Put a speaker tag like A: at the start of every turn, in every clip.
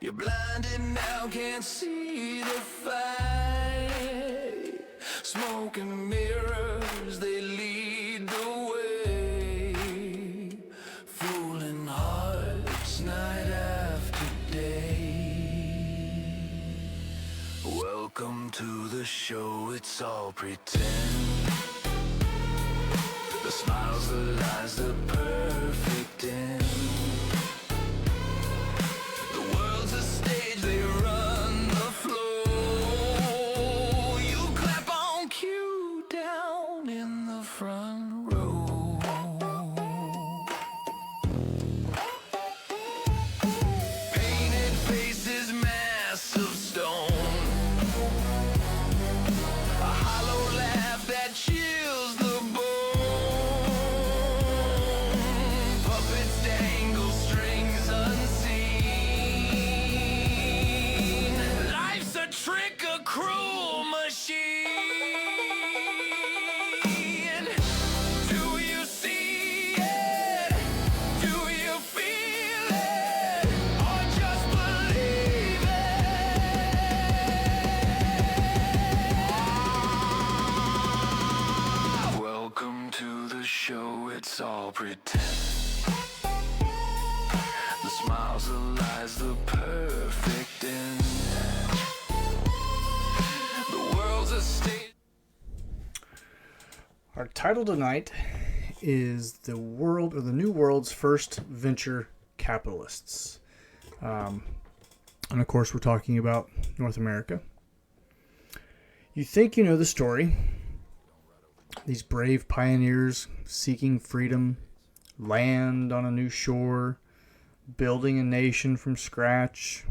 A: You're blinded now, can't see the fight. Smoke and mirrors, they lead the way. Fooling hearts night after day. Welcome to the show, it's all pretend. The smiles, the lies, the perfect end. The world's a stage, they run the flow. You clap on cue down in the front row. Painted faces, masks of stone. A hollow laugh that chills the bone. Puppets dangle strings unseen. Life's a trick, a cruel machine. Do you see it? Do you feel it? Or just believe it? Welcome to the show, it's all pretend. The smiles, the lies, the perfect end. The world's a stage.
B: Our title tonight is the world, or the new world's first venture capitalists. And of course, we're talking about North America. You think you know the story. These brave pioneers seeking freedom, land on a new shore, building a nation from scratch.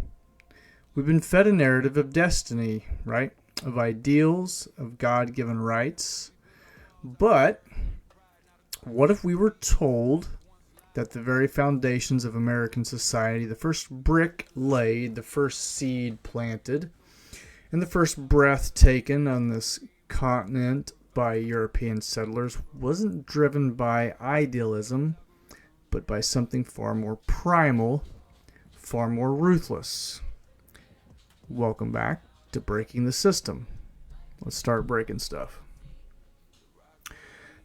B: We've been fed a narrative of destiny, right? Of ideals, of God-given rights. But what if we were told that the very foundations of American society, the first brick laid, the first seed planted, and the first breath taken on this continent by European settlers wasn't driven by idealism, but by something far more primal, far more ruthless. Welcome back to Breaking the System. Let's start breaking stuff.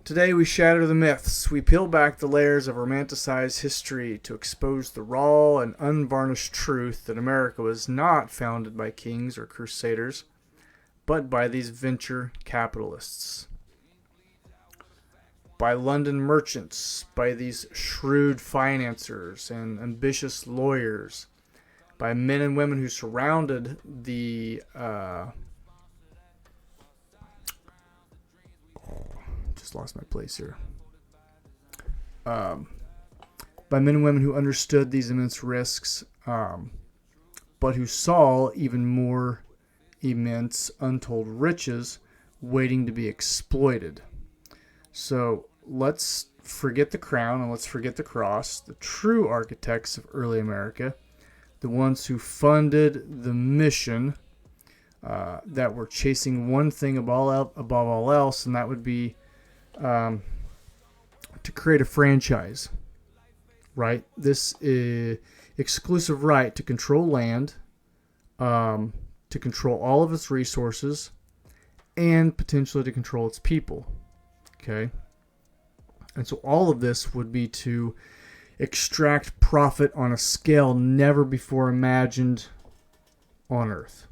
B: Today we shatter the myths. We peel back the layers of romanticized history to expose the raw and unvarnished truth that America was not founded by kings or crusaders, but by these venture capitalists. By London merchants, by these shrewd financiers and ambitious lawyers, by men and women who surrounded the lost my place here. By men and women who understood these immense risks, but who saw even more immense untold riches waiting to be exploited. So let's forget the crown and let's forget the cross. The true architects of early America, the ones who funded the mission that were chasing one thing above all else, and that would be to create a franchise, right? This is exclusive right to control land, to control all of its resources, and potentially to control its people. Okay? And so all of this would be to extract profit on a scale never before imagined on Earth.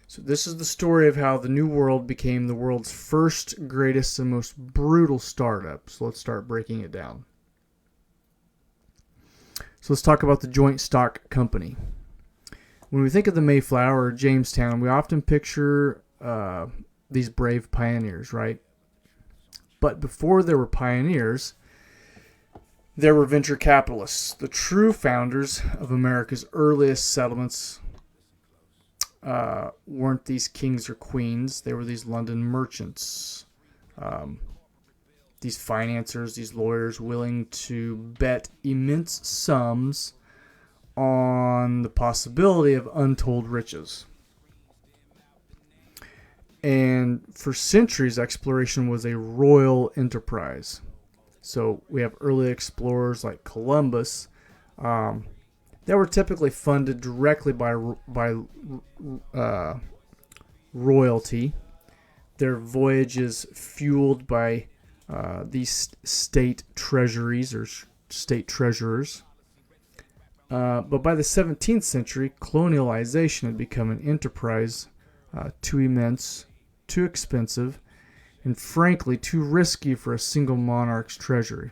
B: So this is the story of how the New World became the world's first, greatest, and most brutal startup. So let's start breaking it down. So let's talk about the joint stock company. When we think of the Mayflower or Jamestown, we often picture these brave pioneers, right? But before there were pioneers, there were venture capitalists. The true founders of America's earliest settlements weren't these kings or queens. They were these London merchants, these financiers, these lawyers willing to bet immense sums on the possibility of untold riches. And for centuries, exploration was a royal enterprise. So we have early explorers like Columbus that were typically funded directly by royalty. Their voyages fueled by these state treasuries or state treasurers. But by the 17th century, colonialization had become an enterprise too immense, too expensive, and frankly too risky for a single monarch's treasury.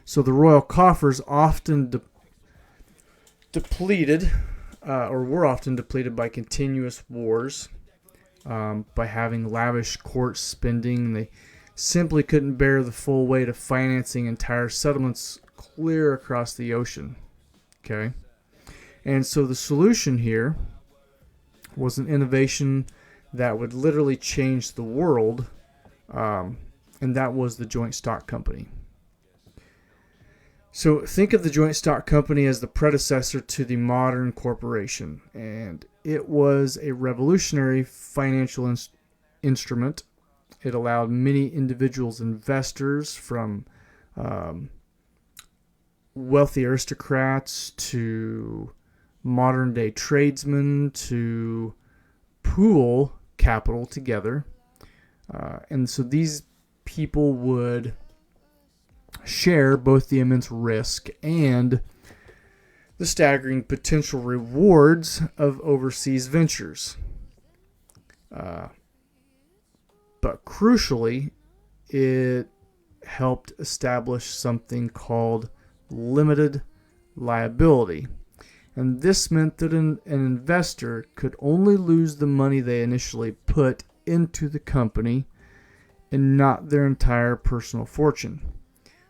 B: So the royal coffers often depleted, or were often depleted by continuous wars, by having lavish court spending. They simply couldn't bear the full weight of financing entire settlements clear across the ocean. Okay? And so the solution here was an innovation that would literally change the world, and that was the joint stock company. So think of the joint stock company as the predecessor to the modern corporation, and it was a revolutionary financial instrument. It allowed many individuals, investors, from wealthy aristocrats to modern day tradesmen, to pool capital together. And so these people would share both the immense risk and the staggering potential rewards of overseas ventures. But crucially, it helped establish something called limited liability. And this meant that an investor could only lose the money they initially put into the company and not their entire personal fortune.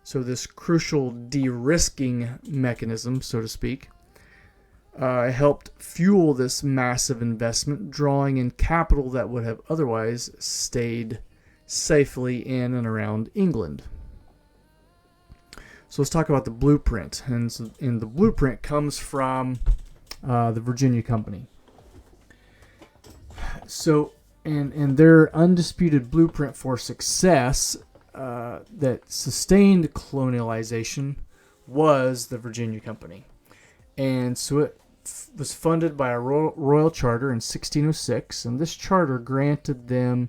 B: So this crucial de-risking mechanism, so to speak, helped fuel this massive investment, drawing in capital that would have otherwise stayed safely in and around England. So let's talk about the blueprint. And the blueprint comes from the Virginia Company. So, and their undisputed blueprint for success that sustained colonialization was the Virginia Company. And so it was funded by a royal charter in 1606, and this charter granted them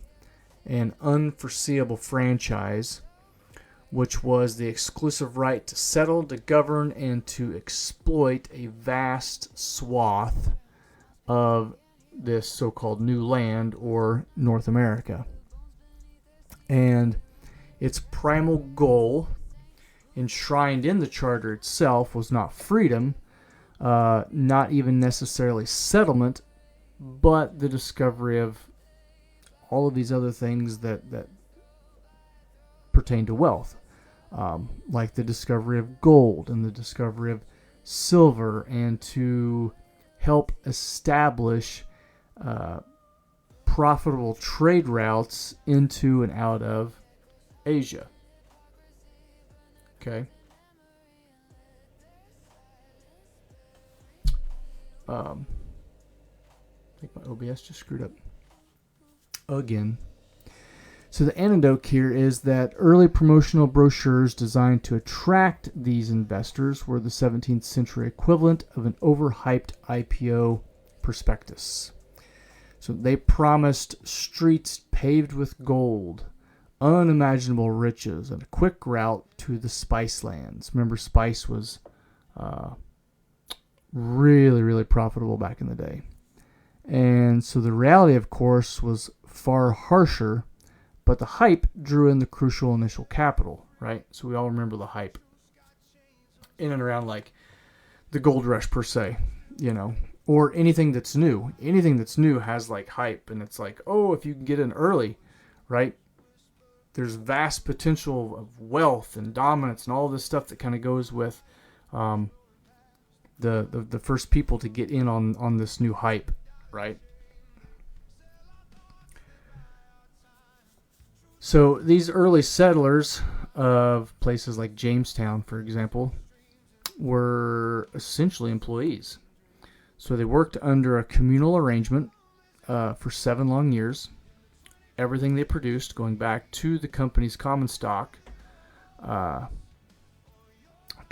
B: an unforeseeable franchise, which was the exclusive right to settle, to govern, and to exploit a vast swath of this so-called new land, or North America. And its primal goal, enshrined in the charter itself, was not freedom, not even necessarily settlement, but the discovery of all of these other things that pertain to wealth, like the discovery of gold and the discovery of silver, and to help establish profitable trade routes into and out of Asia. Okay. I think my OBS just screwed up again. So the anecdote here is that early promotional brochures designed to attract these investors were the 17th century equivalent of an overhyped IPO prospectus. So they promised streets paved with gold, unimaginable riches, and a quick route to the spice lands. Remember, spice was really, really profitable back in the day. And so the reality, of course, was far harsher, but the hype drew in the crucial initial capital, right? So we all remember the hype in and around like the gold rush per se, or anything that's new. Anything that's new has like hype, and it's like, oh, if you can get in early, right? There's vast potential of wealth and dominance and all this stuff that kind of goes with the first people to get in on this new hype, right? So these early settlers of places like Jamestown, for example, were essentially employees. So they worked under a communal arrangement for 7 long years. Everything they produced, going back to the company's common stock, to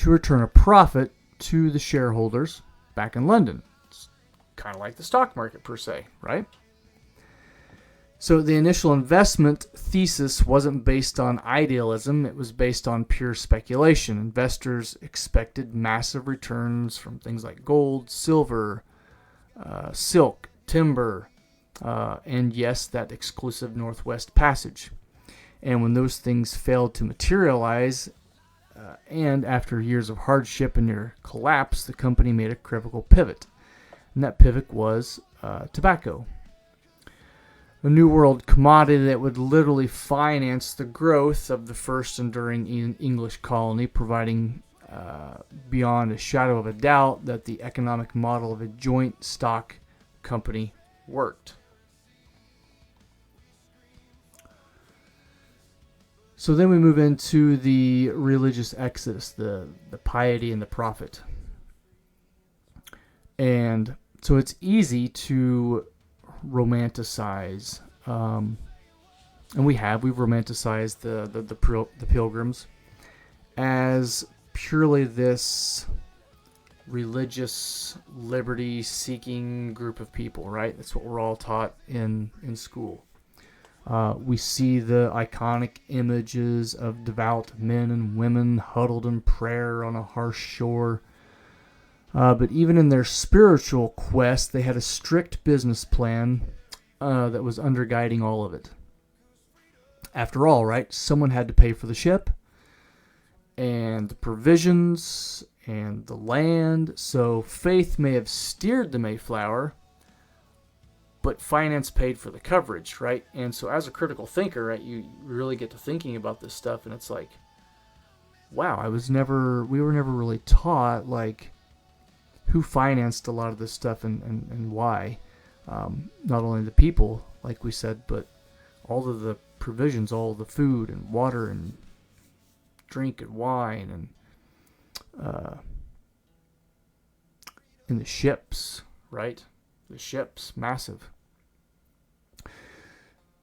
B: return a profit to the shareholders back in London. It's kind of like the stock market per se, right? So the initial investment thesis wasn't based on idealism. It was based on pure speculation. Investors expected massive returns from things like gold, silver, silk, timber, and yes, that exclusive Northwest Passage. And when those things failed to materialize, and after years of hardship and near collapse, the company made a critical pivot. And that pivot was tobacco. A New World commodity that would literally finance the growth of the first enduring English colony, providing beyond a shadow of a doubt that the economic model of a joint stock company worked. So then we move into the religious exodus, the piety and the prophet. And so it's easy to romanticize, and we've romanticized the Pilgrims as purely this religious liberty-seeking group of people, right? That's what we're all taught in school. We see the iconic images of devout men and women huddled in prayer on a harsh shore. But even in their spiritual quest, they had a strict business plan that was undergirding all of it. After all, right, someone had to pay for the ship and the provisions and the land. So faith may have steered the Mayflower, but finance paid for the coverage, right? And so as a critical thinker, right, you really get to thinking about this stuff, and it's like, wow, we were never really taught, like, who financed a lot of this stuff and why. Not only the people, like we said, but all of the provisions, all of the food and water and drink and wine and the ships, right? The ships, massive.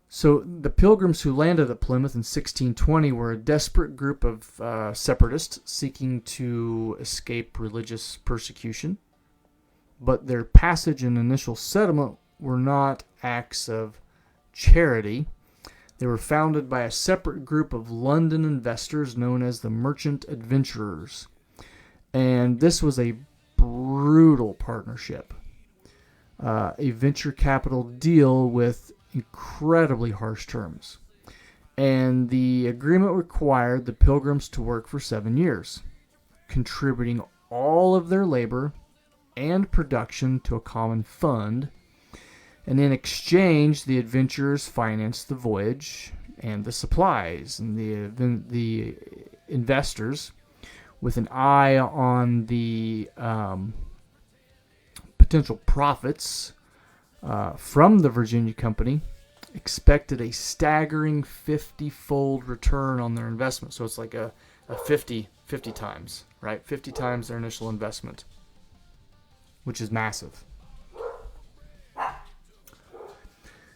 B: So the Pilgrims who landed at Plymouth in 1620 were a desperate group of separatists seeking to escape religious persecution. But their passage and initial settlement were not acts of charity. They were founded by a separate group of London investors known as the Merchant Adventurers. And this was a brutal partnership. A venture capital deal with incredibly harsh terms. And the agreement required the Pilgrims to work for 7 years, contributing all of their labor and production to a common fund. And in exchange, the adventurers financed the voyage and the supplies, and the investors, with an eye on the potential profits from the Virginia Company, expected a staggering 50-fold return on their investment. So it's like a 50 times, right? 50 times their initial investment, which is massive.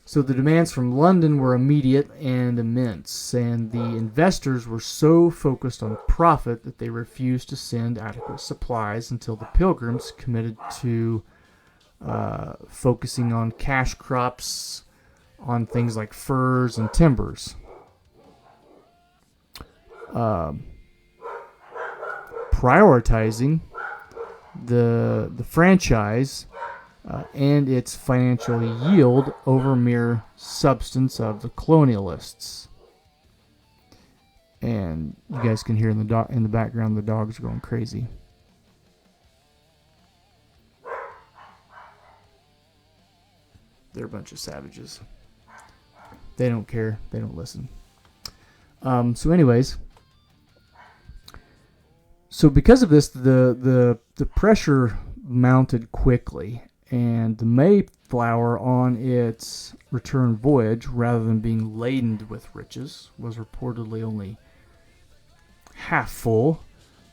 B: So the demands from London were immediate and immense, and the investors were so focused on profit that they refused to send adequate supplies until the Pilgrims committed to focusing on cash crops, on things like furs and timbers. Prioritizing the franchise and its financial yield over mere substance of the colonialists. And you guys can hear in the background the dogs are going crazy. They're a bunch of savages. They don't care. They don't listen. So anyways, so because of this, the pressure mounted quickly, and the Mayflower on its return voyage, rather than being laden with riches, was reportedly only half full,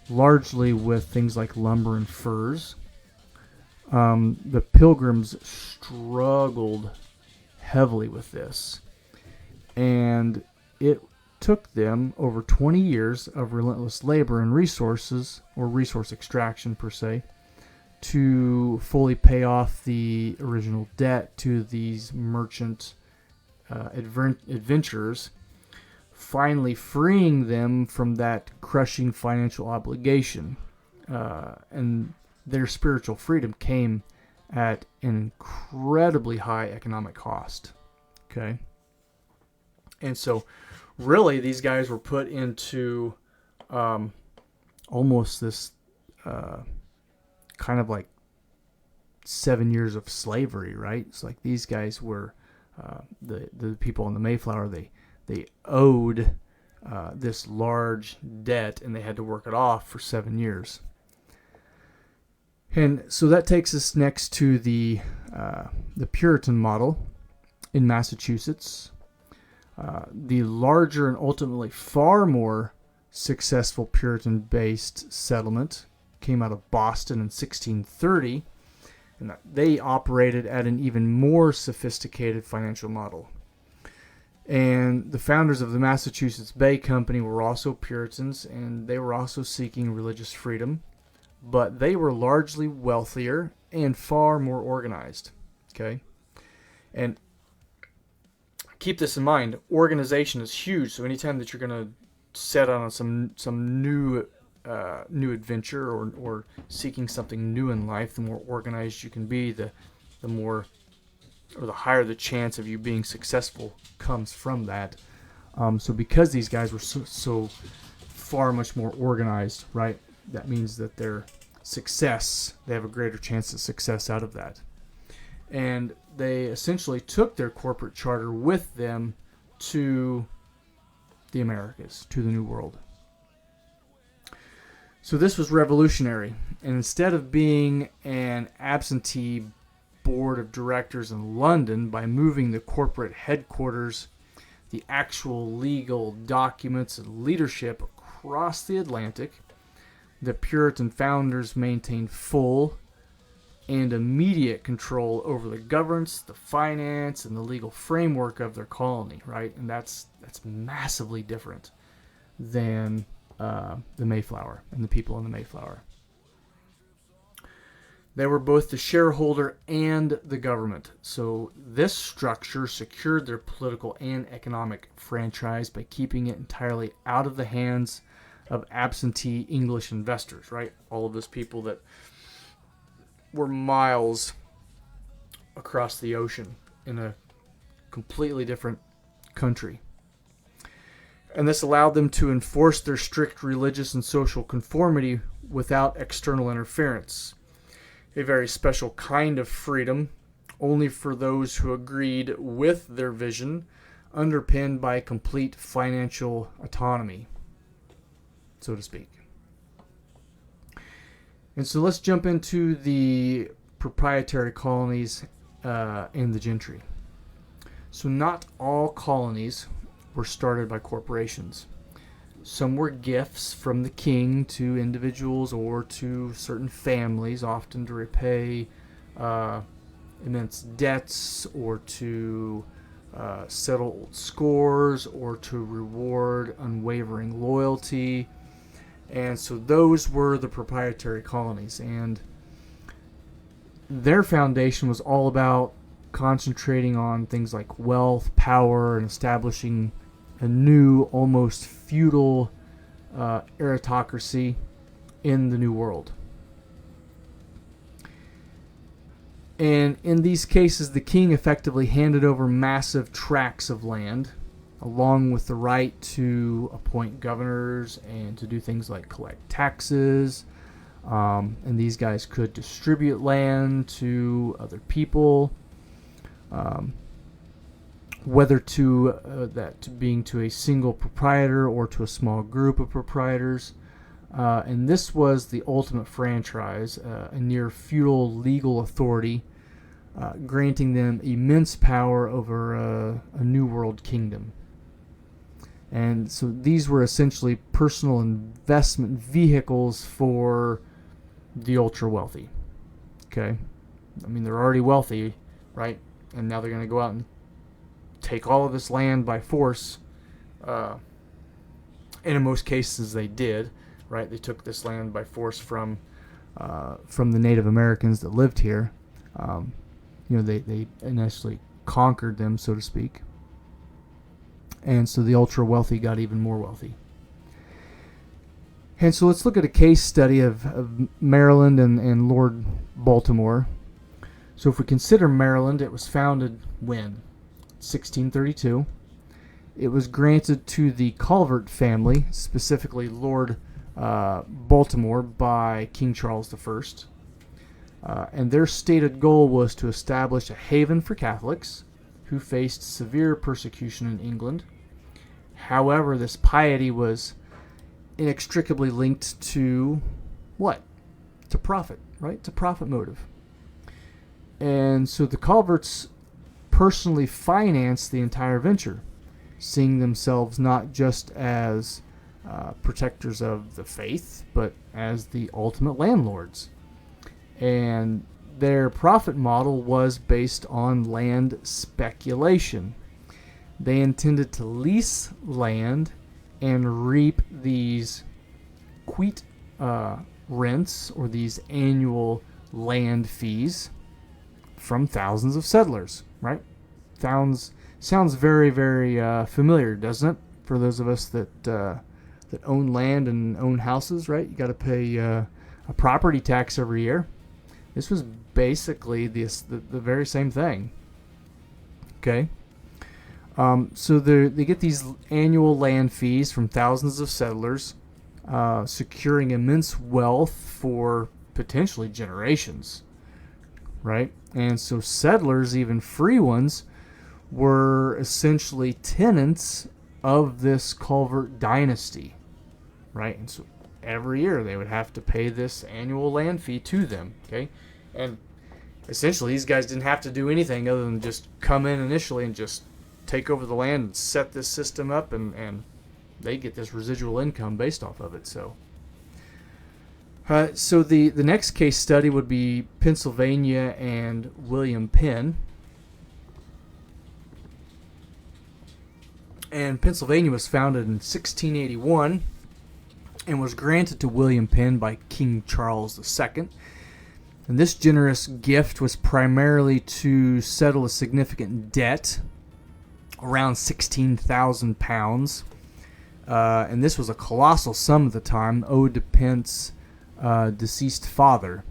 B: largely with things like lumber and furs. The Pilgrims struggled heavily with this, and it took them over 20 years of relentless labor and resources, or resource extraction per se, to fully pay off the original debt to these merchant adventurers, finally freeing them from that crushing financial obligation. And their spiritual freedom came at an incredibly high economic cost. Okay? And so, really, these guys were put into almost this kind of like 7 years of slavery, right? It's like these guys were the people on the Mayflower. They owed this large debt, and they had to work it off for 7 years. And so that takes us next to the Puritan model in Massachusetts. The larger and ultimately far more successful Puritan-based settlement came out of Boston in 1630, and they operated at an even more sophisticated financial model. And the founders of the Massachusetts Bay Company were also Puritans, and they were also seeking religious freedom, but they were largely wealthier and far more organized. Okay? And keep this in mind, organization is huge, so anytime that you're going to set on some new adventure or seeking something new in life, the more organized you can be, the more, or the higher the chance of you being successful comes from that. So because these guys were so far much more organized, right, that means that their success, they have a greater chance of success out of that. And they essentially took their corporate charter with them to the Americas, to the New World. So this was revolutionary. And instead of being an absentee board of directors in London, by moving the corporate headquarters, the actual legal documents and leadership across the Atlantic, the Puritan founders maintained full and immediate control over the governance, the finance, and the legal framework of their colony, right? And that's massively different than the Mayflower and the people in the Mayflower. They were both the shareholder and the government. So this structure secured their political and economic franchise by keeping it entirely out of the hands of absentee English investors, right? All of those people that were miles across the ocean in a completely different country. And this allowed them to enforce their strict religious and social conformity without external interference. A very special kind of freedom, only for those who agreed with their vision, underpinned by complete financial autonomy, so to speak. And so let's jump into the proprietary colonies and the gentry. So not all colonies were started by corporations. Some were gifts from the king to individuals or to certain families, often to repay immense debts or to settle old scores or to reward unwavering loyalty. And so those were the proprietary colonies. And their foundation was all about concentrating on things like wealth, power, and establishing a new, almost feudal aristocracy in the New World. And in these cases, the king effectively handed over massive tracts of land, along with the right to appoint governors and to do things like collect taxes. And these guys could distribute land to other people. Whether being to a single proprietor or to a small group of proprietors. And this was the ultimate franchise, a near feudal legal authority, granting them immense power over a New World kingdom. And so these were essentially personal investment vehicles for the ultra wealthy. Okay? I mean, they're already wealthy, right? And now they're going to go out and take all of this land by force. And in most cases, they did. Right? They took this land by force from the Native Americans that lived here. They initially conquered them, so to speak. And so the ultra wealthy got even more wealthy. And so let's look at a case study of Maryland and Lord Baltimore. So if we consider Maryland, it was founded when? 1632. It was granted to the Calvert family, specifically Lord Baltimore, by King Charles I. And their stated goal was to establish a haven for Catholics who faced severe persecution in England. However, this piety was inextricably linked to what? To profit, right? To profit motive. And so the Calverts personally financed the entire venture, seeing themselves not just as protectors of the faith, but as the ultimate landlords. And their profit model was based on land speculation. They intended to lease land and reap these quit rents, or these annual land fees, from thousands of settlers, right? Sounds very, very familiar, doesn't it? For those of us that own land and own houses, right? You got to pay a property tax every year. This was basically the very same thing. Okay. So they get these annual land fees from thousands of settlers, securing immense wealth for potentially generations, right? And so settlers, even free ones, were essentially tenants of this Calvert dynasty, right? And so every year they would have to pay this annual land fee to them, okay? And essentially these guys didn't have to do anything other than just come in initially and just take over the land and set this system up, and they get this residual income based off of it. So the next case study would be Pennsylvania and William Penn. And Pennsylvania was founded in 1681 and was granted to William Penn by King Charles II. And this generous gift was primarily to settle a significant debt, around £16,000. And this was a colossal sum at the time, owed to Penn's deceased father.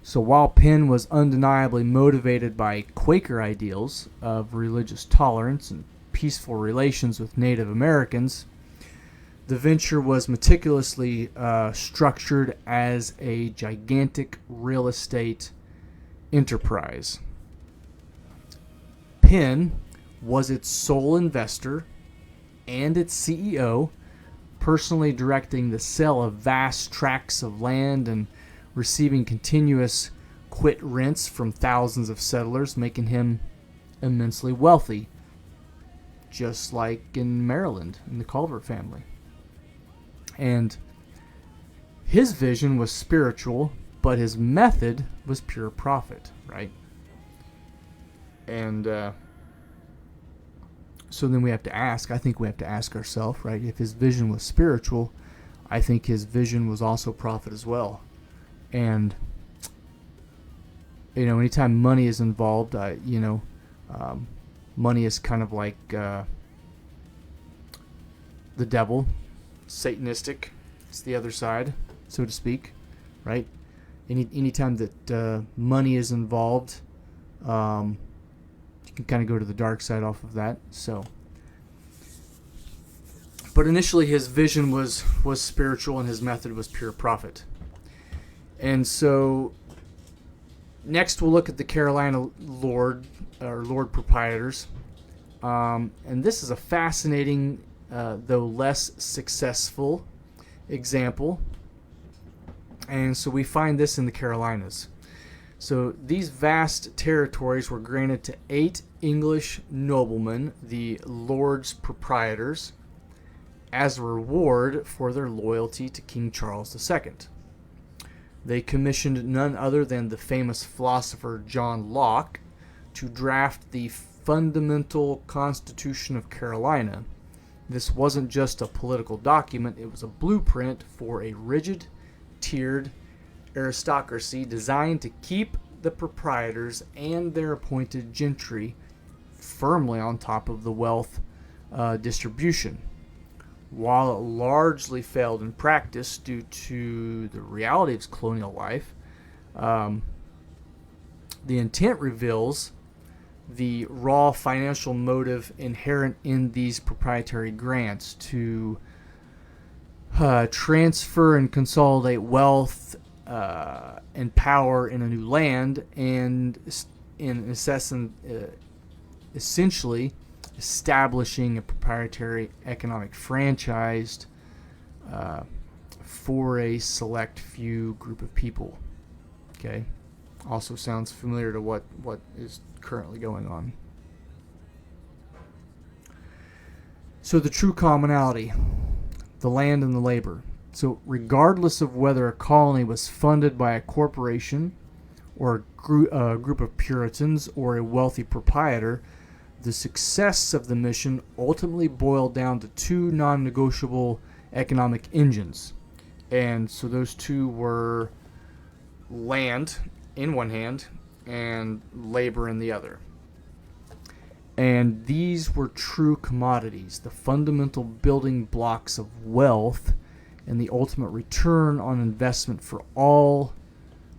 B: So while Penn was undeniably motivated by Quaker ideals of religious tolerance and peaceful relations with Native Americans, the venture was meticulously structured as a gigantic real estate enterprise. Penn was its sole investor and its CEO, personally directing the sale of vast tracts of land and receiving continuous quit rents from thousands of settlers, making him immensely wealthy, just like in Maryland in the Calvert family. And his vision was spiritual, but his method was pure profit, right? And so then I think we have to ask ourselves, right? If his vision was spiritual, I think his vision was also profit as well. And, anytime money is involved, money is kind of like the devil, satanistic. It's the other side, so to speak, right? Anytime that money is involved, you can kind of go to the dark side off of that. So, but initially his vision was spiritual and his method was pure profit. And so next we'll look at the Carolina Lord proprietors. And this is a fascinating, though less successful example. And so we find this in the Carolinas. So these vast territories were granted to 8 English noblemen, the Lords Proprietors, as a reward for their loyalty to King Charles II. They commissioned none other than the famous philosopher John Locke to draft the Fundamental Constitution of Carolina, This wasn't just a political document, it was a blueprint for a rigid, tiered aristocracy designed to keep the proprietors and their appointed gentry firmly on top of the wealth distribution. While it largely failed in practice due to the reality of colonial life, the intent reveals the raw financial motive inherent in these proprietary grants to transfer and consolidate wealth and power in a new land, and in essentially establishing a proprietary economic franchise for a select few group of people. Okay, also sounds familiar to what is currently going on. So the true commonality, the land and the labor. So regardless of whether a colony was funded by a corporation or a group of Puritans or a wealthy proprietor, the success of the mission ultimately boiled down to two non-negotiable economic engines. And so those two were land in one hand and labor in the other. And these were true commodities, the fundamental building blocks of wealth and the ultimate return on investment for all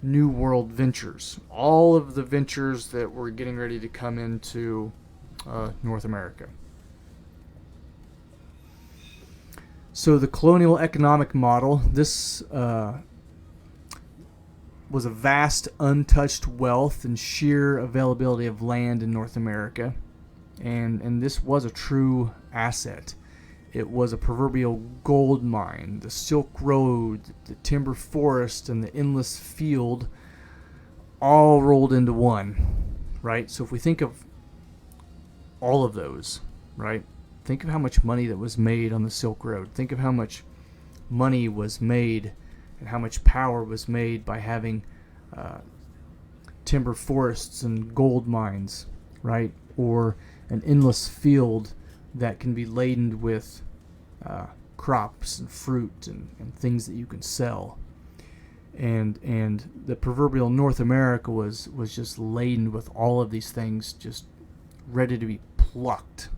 B: New World ventures. All of the ventures that were getting ready to come into North America. So the colonial economic model, this was a vast untouched wealth and sheer availability of land in North America. And this was a true asset. It was a proverbial gold mine. The Silk Road, the timber forest, and the endless field all rolled into one, right? So if we think of all of those, right? Think of how much money that was made on the Silk Road. Think of how much money was made and how much power was made by having timber forests and gold mines, right? Or an endless field that can be laden with crops and fruit and things that you can sell. And the proverbial North America was just laden with all of these things, just ready to be plucked.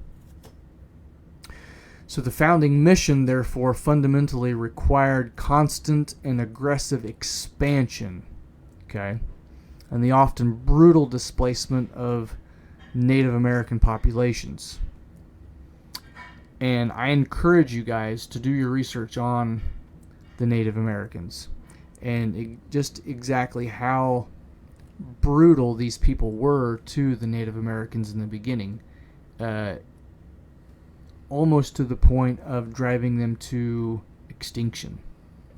B: So the founding mission, therefore, fundamentally required constant and aggressive expansion, okay, and the often brutal displacement of Native American populations. And I encourage you guys to do your research on the Native Americans and just exactly how brutal these people were to the Native Americans in the beginning, almost to the point of driving them to extinction.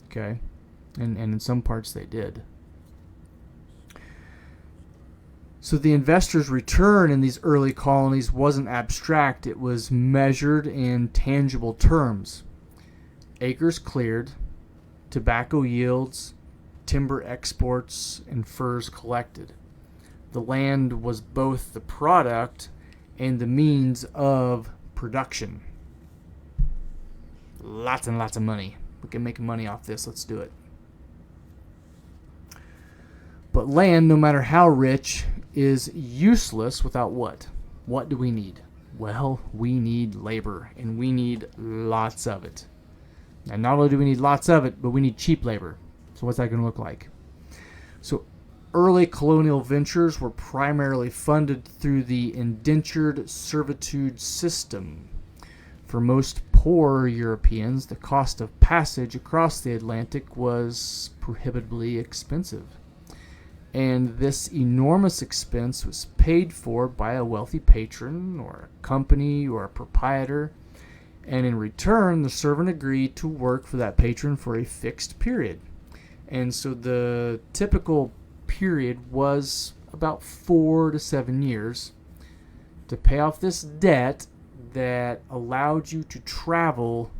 B: Okay, and in some parts they did. So the investors' return in these early colonies wasn't abstract. It was measured in tangible terms. Acres cleared, tobacco yields, timber exports, and furs collected. The land was both the product and the means of production. Lots and lots of money. We can make money off this. Let's do it. But land, no matter how rich, is useless without what? What do we need? Well, we need labor, and we need lots of it. And not only do we need lots of it, but we need cheap labor. So what's that going to look like? So early colonial ventures were primarily funded through the indentured servitude system. For most poor Europeans, the cost of passage across the Atlantic was prohibitively expensive. And this enormous expense was paid for by a wealthy patron or a company or a proprietor, and in return the servant agreed to work for that patron for a fixed period. And so the typical period was about 4 to 7 years to pay off this debt that allowed you to travel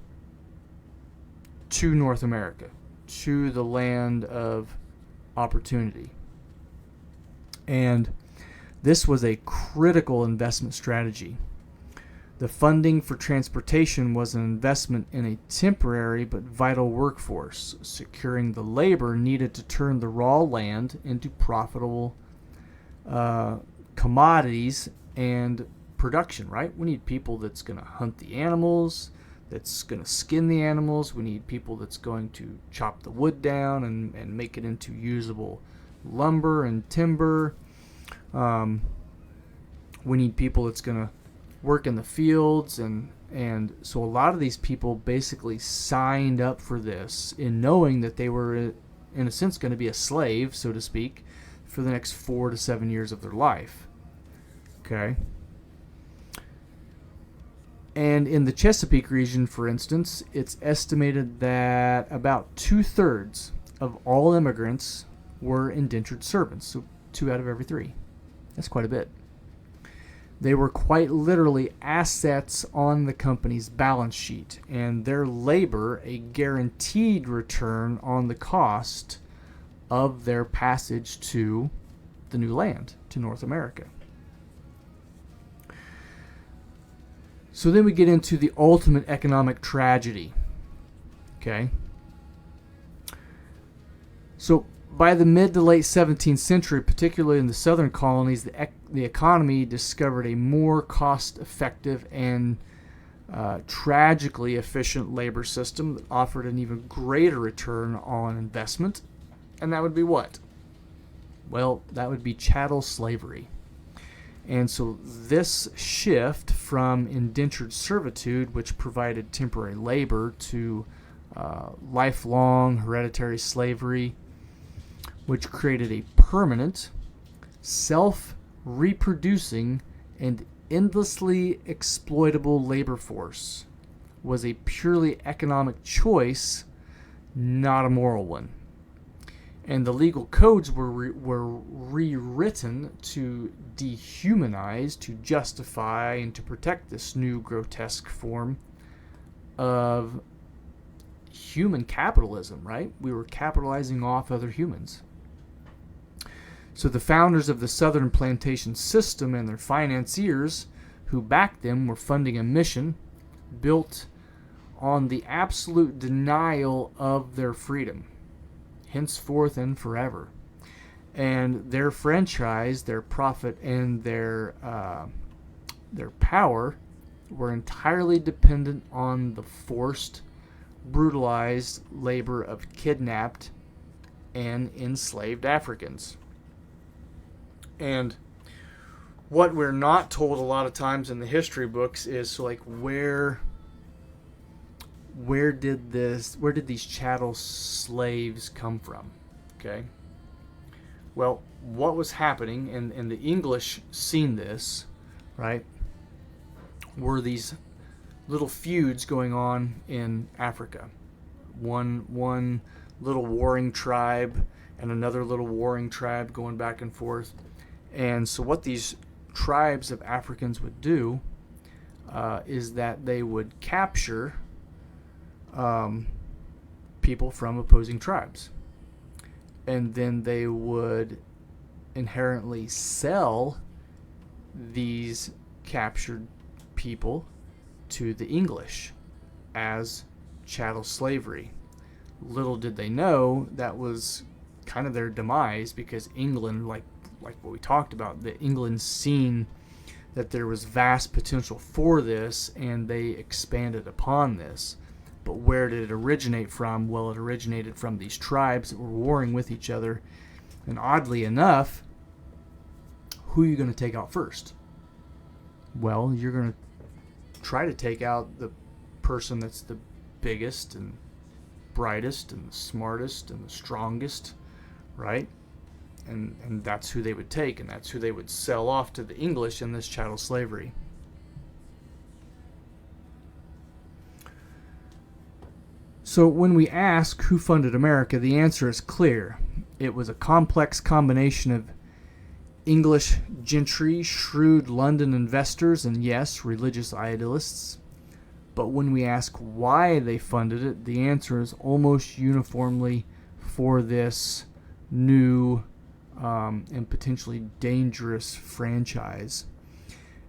B: to North America, to the land of opportunity. And this was a critical investment strategy. The funding for transportation was an investment in a temporary but vital workforce, securing the labor needed to turn the raw land into profitable commodities and production, right? We need people that's going to hunt the animals, that's going to skin the animals. We need people that's going to chop the wood down and make it into usable lumber and timber. We need people that's going to work in the fields, and so a lot of these people basically signed up for this in knowing that they were in a sense going to be a slave, so to speak, for the next 4 to 7 years of their life. Okay. And in the Chesapeake region, for instance, it's estimated that about 2/3 of all immigrants were indentured servants, so 2 out of every 3. That's quite a bit. They were quite literally assets on the company's balance sheet, and their labor a guaranteed return on the cost of their passage to the new land, to North America. So then we get into the ultimate economic tragedy. Okay? So by the mid to late 17th century, particularly in the southern colonies, the economy discovered a more cost-effective and tragically efficient labor system that offered an even greater return on investment. And that would be what? Well, that would be chattel slavery. And so this shift from indentured servitude, which provided temporary labor, to lifelong hereditary slavery, which created a permanent, self-reproducing, and endlessly exploitable labor force, was a purely economic choice, not a moral one. And the legal codes were rewritten to dehumanize, to justify, and to protect this new grotesque form of human capitalism, right? We were capitalizing off other humans. So the founders of the Southern plantation system and their financiers who backed them were funding a mission built on the absolute denial of their freedom, henceforth and forever. And their franchise, their profit, and their power were entirely dependent on the forced, brutalized labor of kidnapped and enslaved Africans. And what we're not told a lot of times in the history books is, so like, where did these chattel slaves come from? Okay. Well, what was happening, and the English seen this, right, were these little feuds going on in Africa. One little warring tribe and another little warring tribe going back and forth. And so what these tribes of Africans would do is that they would capture people from opposing tribes. And then they would inherently sell these captured people to the English as chattel slavery. Little did they know that was kind of their demise, because England, like what we talked about, the England seen that there was vast potential for this, and they expanded upon this. But where did it originate from? Well, it originated from these tribes that were warring with each other. And oddly enough, who are you going to take out first? Well, you're going to try to take out the person that's the biggest and brightest and the smartest and the strongest, right? And that's who they would take, and that's who they would sell off to the English in this chattel slavery. So when we ask who funded America, the answer is clear. It was a complex combination of English gentry, shrewd London investors, and yes, religious idealists. But when we ask why they funded it, the answer is almost uniformly for this new and potentially dangerous franchise.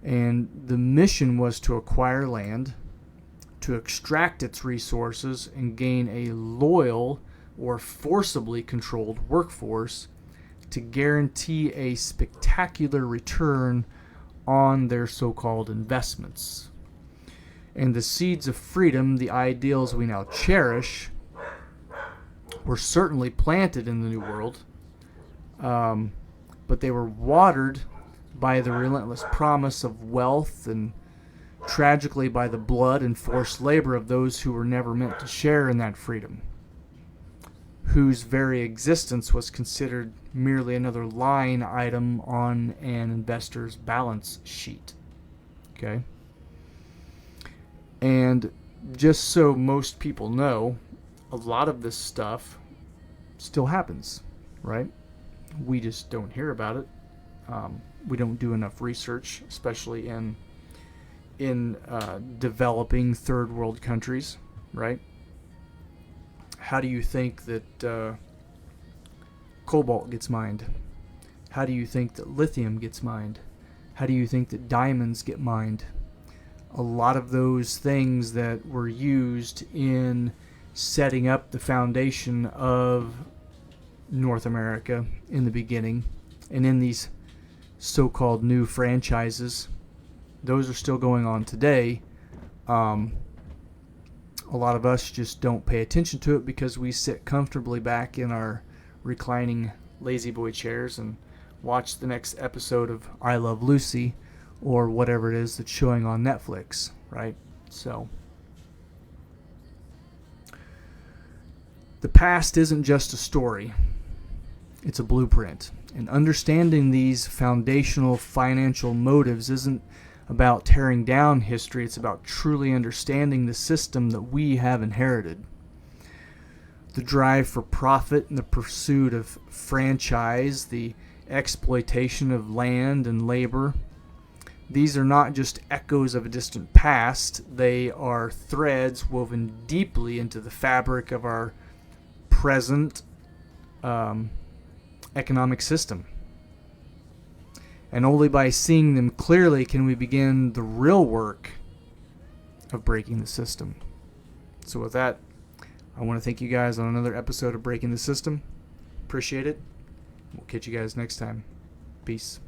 B: And the mission was to acquire land, to extract its resources, and gain a loyal or forcibly controlled workforce to guarantee a spectacular return on their so-called investments. And the seeds of freedom, the ideals we now cherish, were certainly planted in the New World, but they were watered by the relentless promise of wealth and tragically by the blood and forced labor of those who were never meant to share in that freedom, whose very existence was considered merely another line item on an investor's balance sheet. Okay? And just so most people know, a lot of this stuff still happens, right? We just don't hear about it. We don't do enough research, especially in developing third world countries, right? How do you think that cobalt gets mined? How do you think that lithium gets mined? How do you think that diamonds get mined? A lot of those things that were used in setting up the foundation of North America in the beginning, and in these so-called new franchises, those are still going on today. A lot of us just don't pay attention to it because we sit comfortably back in our reclining lazy boy chairs and watch the next episode of I Love Lucy or whatever it is that's showing on Netflix, right? So the past isn't just a story, it's a blueprint. And understanding these foundational financial motives isn't about tearing down history, it's about truly understanding the system that we have inherited. The drive for profit and the pursuit of franchise, the exploitation of land and labor, these are not just echoes of a distant past, they are threads woven deeply into the fabric of our present economic system. And only by seeing them clearly can we begin the real work of breaking the system. So with that, I want to thank you guys on another episode of Breaking the System. Appreciate it. We'll catch you guys next time. Peace.